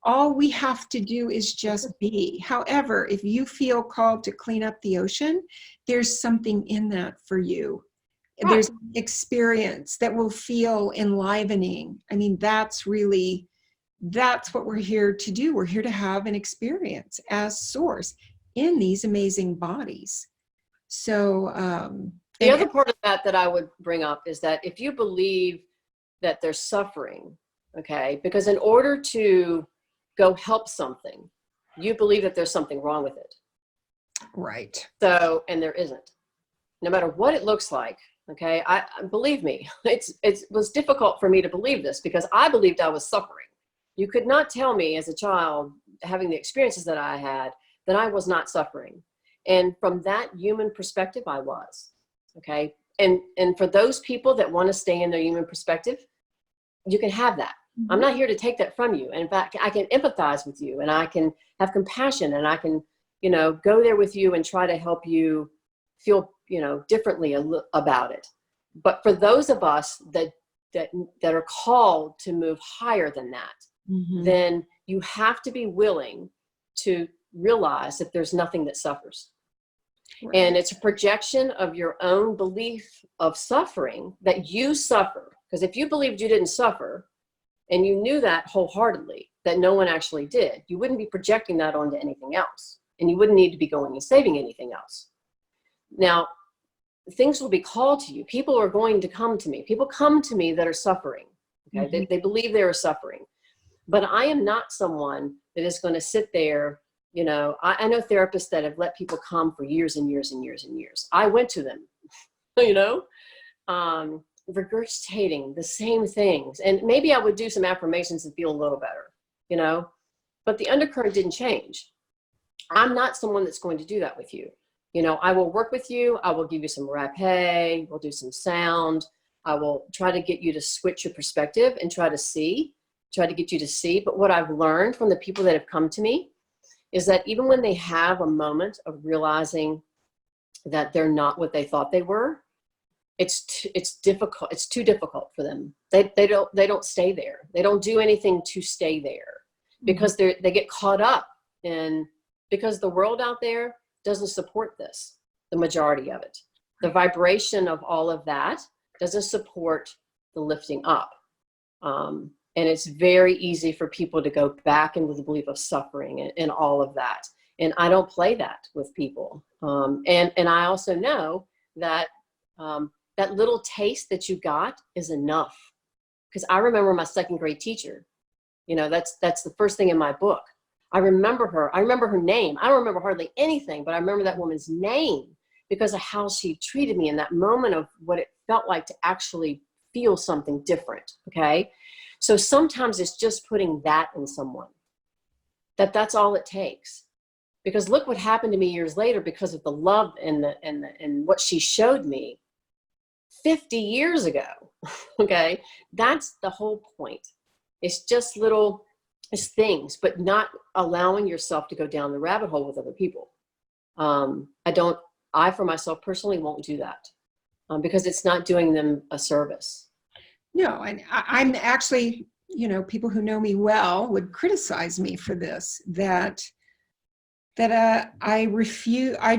all we have to do is just be. However, if you feel called to clean up the ocean, there's something in that for you. Right. There's experience that will feel enlivening. I mean, that's what we're here to do. We're here to have an experience as source in these amazing bodies. So
the other part of that I would bring up is that if you believe that there's suffering, okay, because in order to go help something, you believe that there's something wrong with it.
Right.
So, and there isn't, no matter what it looks like. Okay. I believe me, it was difficult for me to believe this because I believed I was suffering. You could not tell me as a child having the experiences that I had that I was not suffering. And from that human perspective, I was. Okay. And for those people that want to stay in their human perspective, you can have that. I'm not here to take that from you. And in fact, I can empathize with you and I can have compassion and I can, go there with you and try to help you feel, differently about it. But for those of us that are called to move higher than that, then you have to be willing to realize that there's nothing that suffers. Right. And it's a projection of your own belief of suffering that you suffer. Because if you believed you didn't suffer and you knew that wholeheartedly, that no one actually did, you wouldn't be projecting that onto anything else. And you wouldn't need to be going and saving anything else. Now, things will be called to you. People are going to come to me. People come to me that are suffering. Okay? They believe they are suffering. But I am not someone that is going to sit there. I know therapists that have let people come for years and years and years and years. I went to them, regurgitating the same things. And maybe I would do some affirmations and feel a little better, but the undercurrent didn't change. I'm not someone that's going to do that with you. I will work with you. I will give you some rapé. We'll do some sound. I will try to get you to switch your perspective and try to get you to see. But what I've learned from the people that have come to me is that even when they have a moment of realizing that they're not what they thought they were, it's difficult. It's too difficult for them. They don't stay there. They don't do anything to stay there because they get caught up in, because the world out there doesn't support this, the majority of it. The vibration of all of that doesn't support the lifting up. And it's very easy for people to go back into the belief of suffering and all of that. And I don't play that with people. And I also know that that little taste that you got is enough. Because I remember my second grade teacher, that's the first thing in my book. I remember her. I remember her name. I don't remember hardly anything, but I remember that woman's name because of how she treated me in that moment of what it felt like to actually feel something different. Okay. So sometimes it's just putting that in someone, that's all it takes. Because look what happened to me years later because of the love and what she showed me 50 years ago. Okay. That's the whole point. It's just it's things, but not allowing yourself to go down the rabbit hole with other people. I for myself personally won't do that because it's not doing them a service.
No, and I'm actually, people who know me well would criticize me for this, that I refuse, I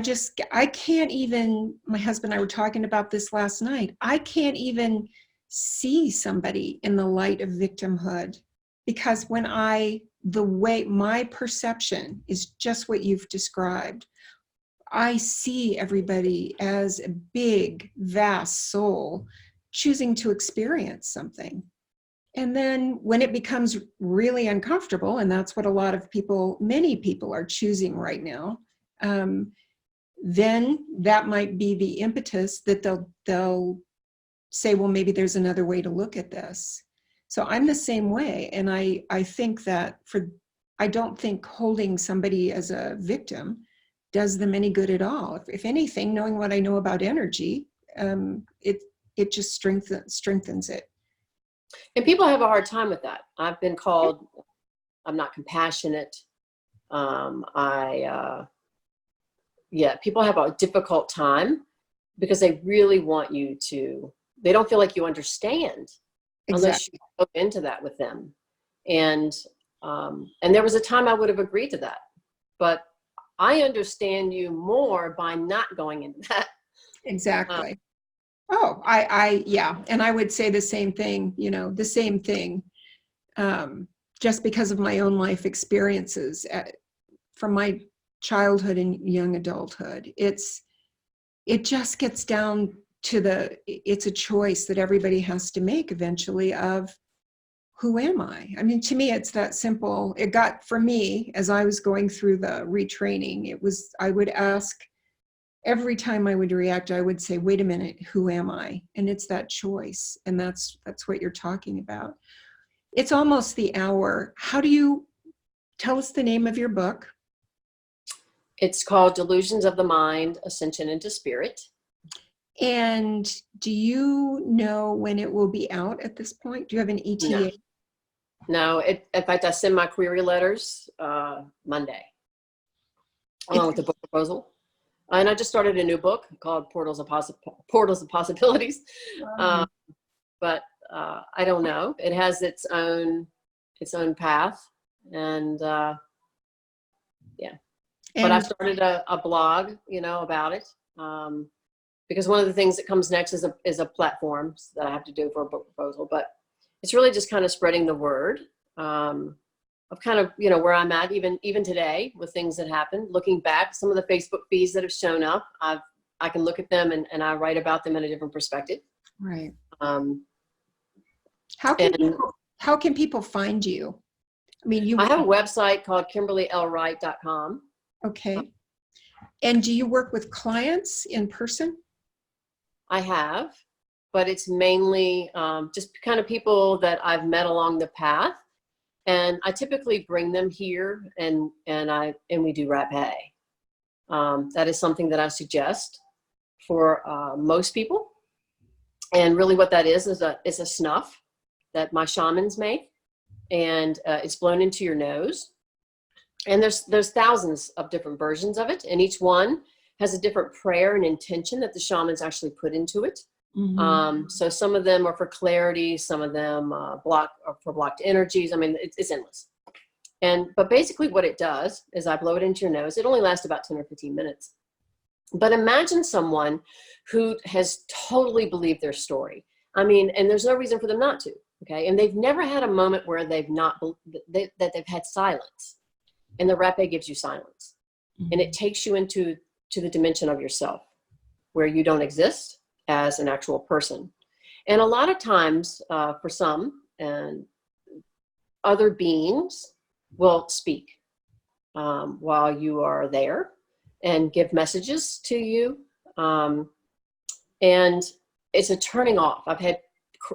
can't even, my husband and I were talking about this last night, I can't even see somebody in the light of victimhood. Because the way my perception is just what you've described, I see everybody as a big, vast soul choosing to experience something. And then when it becomes really uncomfortable, and that's what many people are choosing right now, then that might be the impetus that they'll say, well, maybe there's another way to look at this. So I'm the same way. And I think that I don't think holding somebody as a victim does them any good at all. If anything, knowing what I know about energy, it just strengthens it.
And people have a hard time with that. I've been called, I'm not compassionate. People have a difficult time because they really want you to, they don't feel like you understand. Exactly. Unless you go into that with them. And there was a time I would have agreed to that, but I understand you more by not going into that.
Exactly. Yeah. And I would say the same thing, just because of my own life experiences from my childhood and young adulthood. It just gets down to it's a choice that everybody has to make eventually of who am I? I mean, to me, it's that simple. It got, for me, as I was going through the retraining, I would ask, every time I would react, I would say, wait a minute, who am I? And it's that choice. And that's what you're talking about. It's almost the hour. How do you tell us the name of your book?
It's called Delusions of the Mind, Ascension into Spirit.
And do you know when it will be out at this point? Do you have an ETA?
No. In fact, I send my query letters Monday, along with the book proposal. And I just started a new book called Portals of Possibilities. But I don't know. It has its own path, and yeah. But I started a blog, about it, because one of the things that comes next is a platform that I have to do for a book proposal. But it's really just kind of spreading the word of kind of where I'm at even today with things that happen. Looking back, some of the Facebook feeds that have shown up, I can look at them and I write about them in a different perspective.
Right. How can people find you? I mean,
I have a website called KimberlyLWright.com.
Okay. And do you work with clients in person?
I have, but it's mainly just kind of people that I've met along the path. And I typically bring them here and we do rapé. That is something that I suggest for most people. And really what that is a snuff that my shamans make, and it's blown into your nose. And there's thousands of different versions of it, and each one has a different prayer and intention that the shamans actually put into it. Mm-hmm. So some of them are for clarity, some of them are for blocked energies. I mean, it's endless. But basically what it does is I blow it into your nose. It only lasts about 10 or 15 minutes. But imagine someone who has totally believed their story. I mean, and there's no reason for them not to, okay? And they've never had a moment where they've had silence. And the rapé gives you silence. Mm-hmm. And it takes you into the dimension of yourself where you don't exist as an actual person. And a lot of times for some and other beings will speak while you are there and give messages to you. And it's a turning off. I've had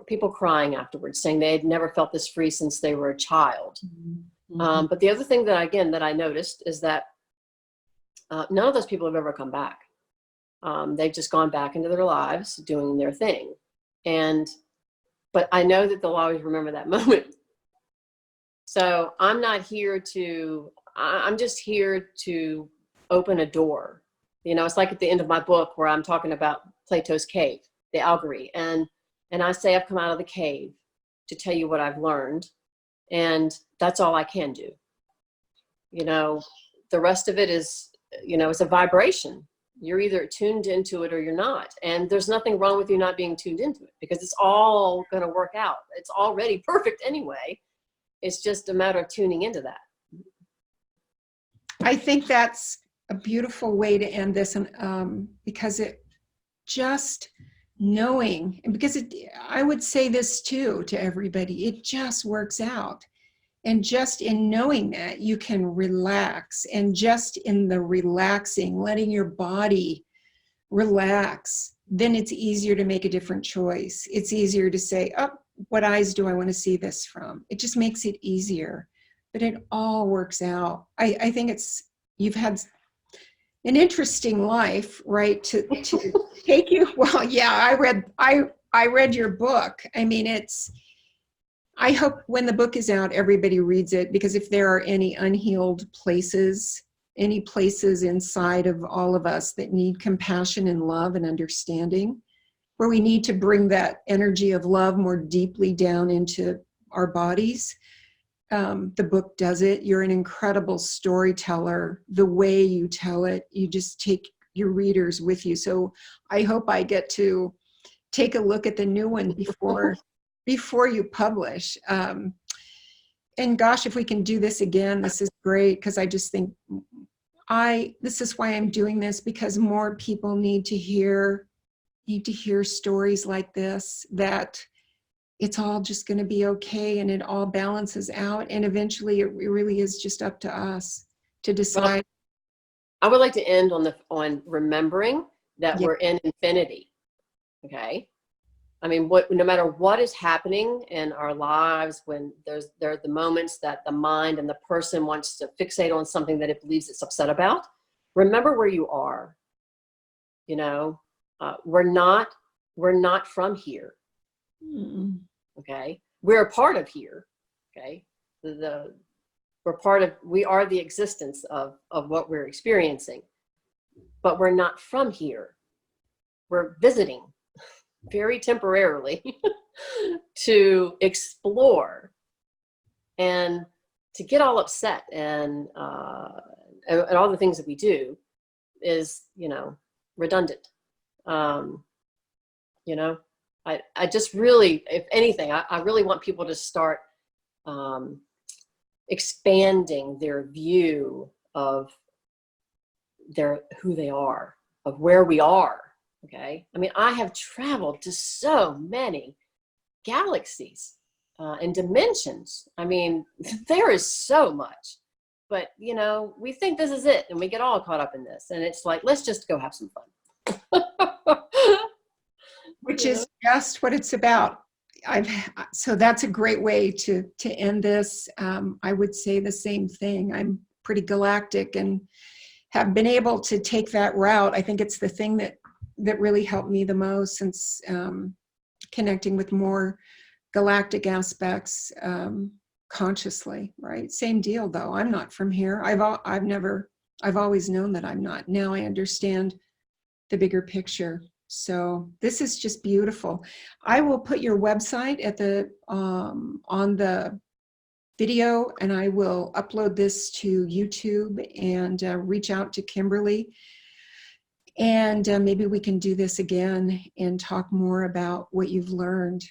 people crying afterwards saying they had never felt this free since they were a child. Mm-hmm. But the other thing that I noticed is that none of those people have ever come back. They've just gone back into their lives doing their thing. But I know that they'll always remember that moment. So I'm just here to open a door. It's like at the end of my book where I'm talking about Plato's cave, the Allegory. And I say, I've come out of the cave to tell you what I've learned. And that's all I can do. The rest of it is, it's a vibration. You're either tuned into it or you're not. And there's nothing wrong with you not being tuned into it because it's all going to work out. It's already perfect anyway. It's just a matter of tuning into that.
I think that's a beautiful way to end this, and because it just knowing, and because I would say this too to everybody, it just works out. And just in knowing that, you can relax, and just in the relaxing, letting your body relax, then it's easier to make a different choice. It's easier to say, oh, what eyes do I want to see this from? It just makes it easier, but it all works out. I think you've had an interesting life, right? To take you, well, yeah, I read your book. I mean, I hope when the book is out, everybody reads it, because if there are any unhealed places, any places inside of all of us that need compassion and love and understanding, where we need to bring that energy of love more deeply down into our bodies, the book does it. You're an incredible storyteller. The way you tell it, you just take your readers with you. So I hope I get to take a look at the new one before you publish. And gosh, if we can do this again, this is great, because I just think this is why I'm doing this, because more people need to hear stories like this, that it's all just going to be okay, and it all balances out. And eventually it really is just up to us to decide.
I would like to end on remembering that
Yeah.
we're in infinity. Okay. I mean, no matter what is happening in our lives, when there are the moments that the mind and the person wants to fixate on something that it believes it's upset about, remember where you are. You know, we're not from here.
Mm.
Okay, we're a part of here. Okay, we are the existence of what we're experiencing, but we're not from here. We're visiting very temporarily to explore, and to get all upset and all the things that we do is, redundant. I just really, if anything, I really want people to start expanding their view of who they are, of where we are. Okay. I mean, I have traveled to so many galaxies and dimensions. I mean, there is so much, but we think this is it, and we get all caught up in this, and it's like, let's just go have some fun.
Which is just what it's about. So that's a great way to end this. I would say the same thing. I'm pretty galactic and have been able to take that route. I think it's the thing that really helped me the most, since connecting with more galactic aspects consciously, right? Same deal though. I'm not from here. I've always known that I'm not. Now I understand the bigger picture. So this is just beautiful. I will put your website at the on the video, and I will upload this to YouTube and reach out to Kimberly. And maybe we can do this again and talk more about what you've learned.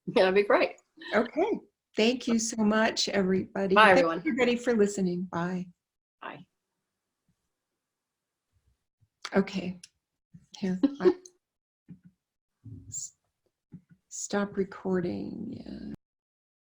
Yeah, that'd be great.
Okay. Thank you so much, everybody.
Bye, everyone.
Thank everybody for listening. Bye.
Bye.
Okay. Here. Stop recording. Yeah.